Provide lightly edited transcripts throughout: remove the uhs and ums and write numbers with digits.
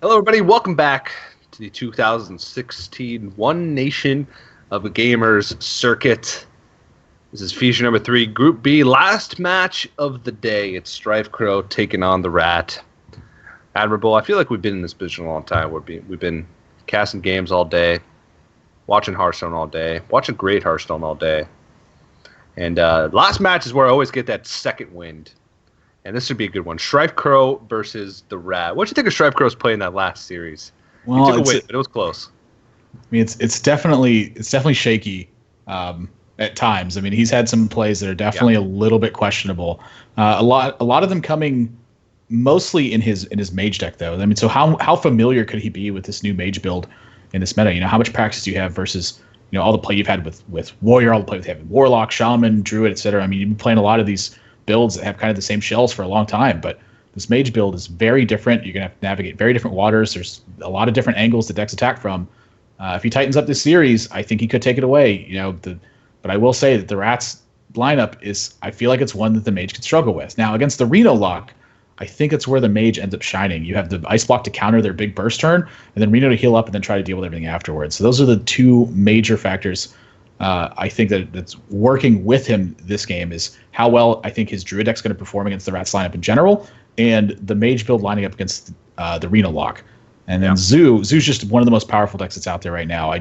Hello, everybody. Welcome back to the 2016 One Nation of Gamers circuit. This is feature number 3, Group B, last match of the day. It's Strife Crow taking on the Rat. Admirable. I feel like we've been in this position a long time. We've been casting games all day, watching Hearthstone all day, watching great Hearthstone all day. And last match is where I always get that second wind. And this should be a good one. Strife Crow versus the Rat. What did you think of Strife Crow's play in that last series? Well, he took a win, but it was close. I mean, it's definitely shaky at times. I mean, he's had some plays that are definitely a little bit questionable. A lot of them coming mostly in his mage deck, though. I mean, so how familiar could he be with this new mage build in this meta? You know, how much practice do you have versus all the play you've had with warrior, all the play you've had with warlock, shaman, druid, etc. I mean, you've been playing a lot of these builds that have kind of the same shells for a long time, but this mage build is very different. You're going to have to navigate very different waters. There's a lot of different angles the deck's attack from. If he tightens up this series, I think he could take it away. But I will say that the Rats lineup I feel like it's one that the mage could struggle with. Now, against the Reno lock, I think it's where the mage ends up shining. You have the ice block to counter their big burst turn, and then Reno to heal up and then try to deal with everything afterwards. So those are the two major factors I think that's working with him this game, is how well I think his Druid deck's going to perform against the Rats lineup in general, and the mage build lining up against the Reno lock. And then Zoo's just one of the most powerful decks that's out there right now.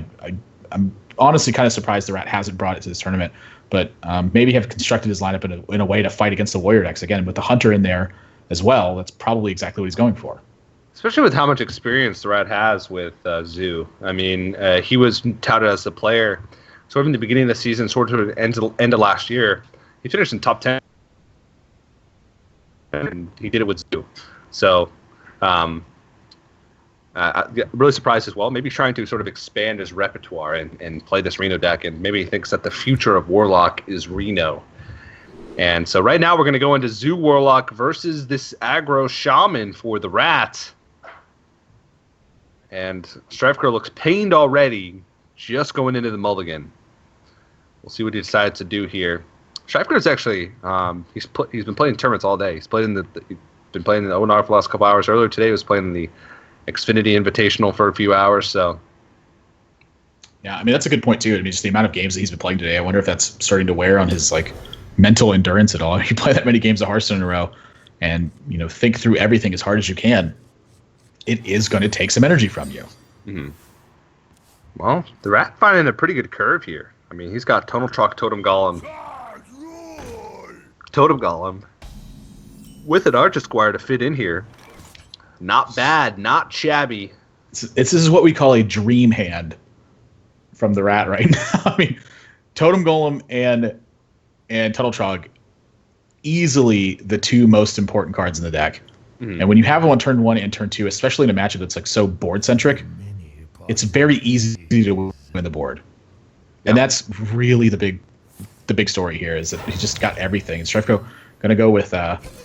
I'm honestly kind of surprised the Rat hasn't brought it to this tournament, but maybe have constructed his lineup in a way to fight against the Warrior decks. Again, with the Hunter in there as well, that's probably exactly what he's going for. Especially with how much experience the Rat has with Zoo. I mean, he was touted as the player sort of in the beginning of the season, sort of end of last year. He finished in top 10, and he did it with Zoo. So I'm really surprised as well. Maybe trying to sort of expand his repertoire and play this Reno deck, and maybe he thinks that the future of Warlock is Reno. And so right now we're going to go into Zoo Warlock versus this aggro Shaman for the Rat. And Strife Crow looks pained already, just going into the mulligan. We'll see what he decides to do here. Strife Crow's actually he's been playing tournaments all day. He's been playing in the ONOG for the last couple hours. Earlier today he was playing in the Xfinity Invitational for a few hours. So yeah, I mean, that's a good point too. I mean, just the amount of games that he's been playing today, I wonder if that's starting to wear on his mental endurance at all. You play that many games of Hearthstone in a row and think through everything as hard as you can, it is going to take some energy from you. Mm-hmm. Well, the Rat finding a pretty good curve here. I mean, he's got Tonal Chalk, Totem Golem with an Archer Squire to fit in here. Not bad, not shabby. This is what we call a dream hand from the Rat right now. I mean, Totem Golem and Tuttle Trog, easily the two most important cards in the deck. Mm-hmm. And when you have them on turn 1 and turn 2, especially in a matchup that's so board centric, it's very easy to win the board. Yep. And that's really the big story here, is that he's just got everything. And Strife Crow going to go with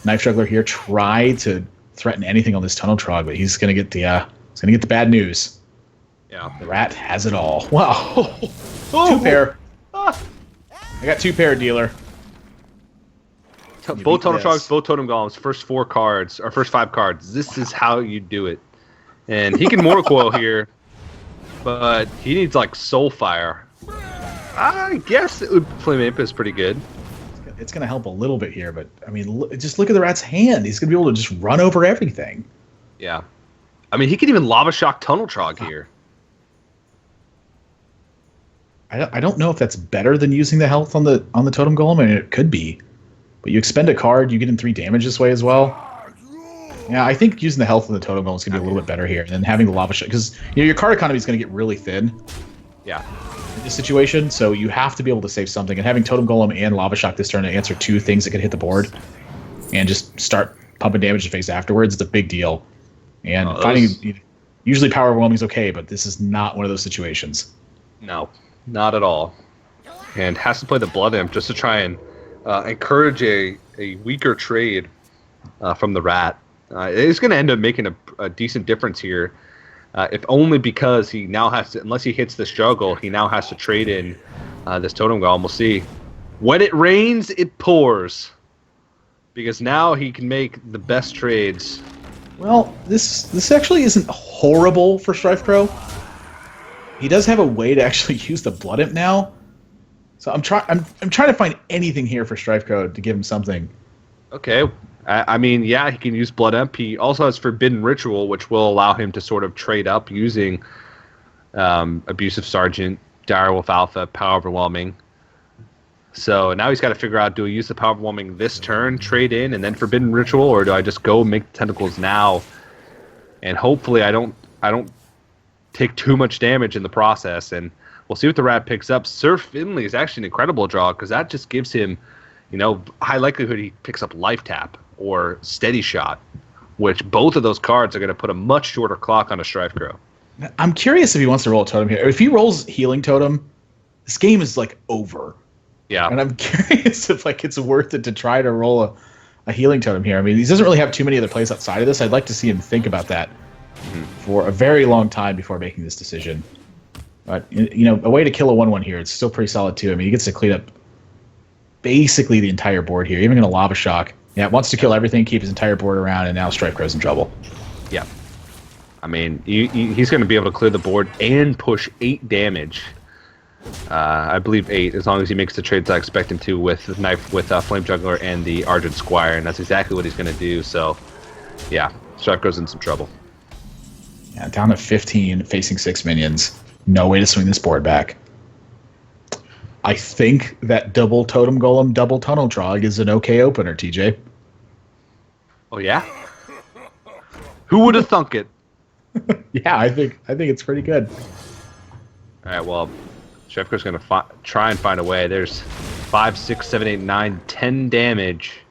Knife Juggler here, try to threaten anything on this Tunnel Trog, but he's going to get the bad news. Yeah, the Rat has it all. Wow, 2 pair. I got 2 pair, dealer. Both Tunnel Trogs, both Totem Golems, first 4 cards or first 5 cards. This is how you do it. And he can Mortal Coil here, but he needs Soulfire. I guess Flame Imp is pretty good. It's going to help a little bit here, but I mean, just look at the Rat's hand. He's going to be able to just run over everything. Yeah, I mean, he could even Lava Shock Tunnel Trog here. I don't know if that's better than using the health on the Totem Golem. I mean, it could be, but you expend a card, you get in 3 damage this way as well. Yeah, I think using the health on the Totem Golem is going to be a little bit better here, and then having the Lava Shock, because your card economy is going to get really thin. Yeah. In this situation, so you have to be able to save something, and having Totem Golem and Lava Shock this turn to answer 2 things that could hit the board, and just start pumping damage to face afterwards, it's a big deal. And finding usually power overwhelming is okay, but this is not one of those situations. No, not at all. And has to play the Blood Imp just to try and encourage a weaker trade from the Rat. It's going to end up making a decent difference here. If only because he now has to, unless he hits this juggle, he now has to trade in this Totem Golem. We'll see. When it rains, it pours. Because now he can make the best trades Well, this actually isn't horrible for Strife Crow. He does have a way to actually use the Blood Imp now. So I'm trying to find anything here for Strife Crow to give him something. Okay. I mean, yeah, he can use Blood Imp. He also has Forbidden Ritual, which will allow him to sort of trade up using Abusive Sergeant, Direwolf Alpha, Power Overwhelming. So now he's got to figure out, do I use the Power Overwhelming this turn, trade in, and then Forbidden Ritual, or do I just go make Tentacles now? And hopefully I don't take too much damage in the process, and we'll see what the Rat picks up. Sir Finley is actually an incredible draw, because that just gives him, high likelihood he picks up Life Tap or Steady Shot, which both of those cards are going to put a much shorter clock on a Strife Crow. I'm curious if he wants to roll a totem here. If he rolls Healing Totem, this game is over. Yeah. And I'm curious if it's worth it to try to roll a Healing Totem here. I mean, he doesn't really have too many other plays outside of this. I'd like to see him think about that for a very long time before making this decision. But, a way to kill a 1/1 here, it's still pretty solid too. I mean, he gets to clean up basically the entire board here, even going to Lava Shock. Yeah, wants to kill everything, keep his entire board around, and now Strife Crow's in trouble. Yeah. I mean, he's going to be able to clear the board and push 8 damage. I believe 8, as long as he makes the trades I expect him to with Flame Juggler and the Argent Squire, and that's exactly what he's going to do. So, yeah, Strife Crow's in some trouble. Yeah, down at 15, facing 6 minions. No way to swing this board back. I think that double Totem Golem, double Tunnel Trog is an okay opener, TJ. Oh, yeah? Who would have thunk it? Yeah, I think it's pretty good. All right, well, Shevko's going to try and find a way. There's 5, 6, 7, 8, 9, 10 damage.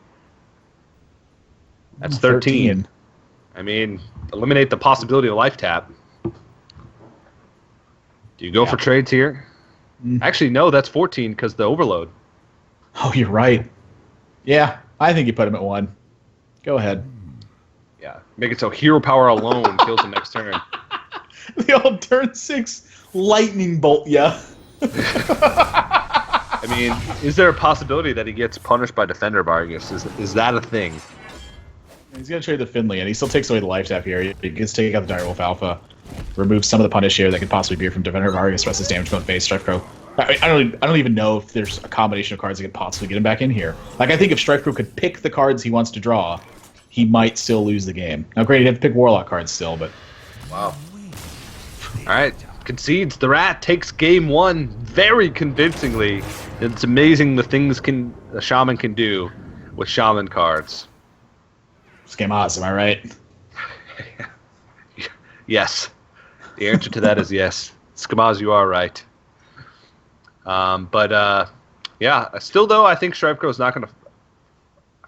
That's 13. I mean, eliminate the possibility of Life Tap. Do you go for trades here? Actually, no, that's 14 because the Overload. Oh, you're right. Yeah, I think you put him at 1. Go ahead. Yeah, make it so Hero Power alone kills him next turn. The old turn 6 lightning bolt, yeah. I mean, is there a possibility that he gets punished by Defender Vargas? Is that a thing? He's going to trade the Finley, and he still takes away the Life Tap here. He gets to take out the Direwolf Alpha, removes some of the punish here that could possibly be from Defender Vargas, rest his damage going face, Strife Crow. I don't even know if there's a combination of cards that could possibly get him back in here. I think if Strife Crow could pick the cards he wants to draw, he might still lose the game. Now, granted, he'd have to pick Warlock cards still, but... Wow. All right, concedes. The Rat takes game 1 very convincingly. It's amazing the things a Shaman can do with Shaman cards. Skamaz, am I right? Yes. The answer to that is yes. Skamaz, you are right. Yeah, still though, I think Strife Crow is not going to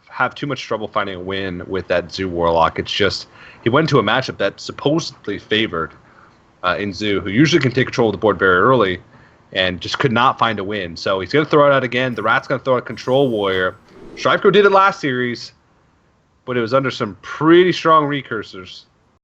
have too much trouble finding a win with that Zoo Warlock. It's just he went to a matchup that supposedly favored in Zoo, who usually can take control of the board very early, and just could not find a win. So he's going to throw it out again. The Rat's going to throw out Control Warrior. Strife Crow did it last series, but it was under some pretty strong recursors.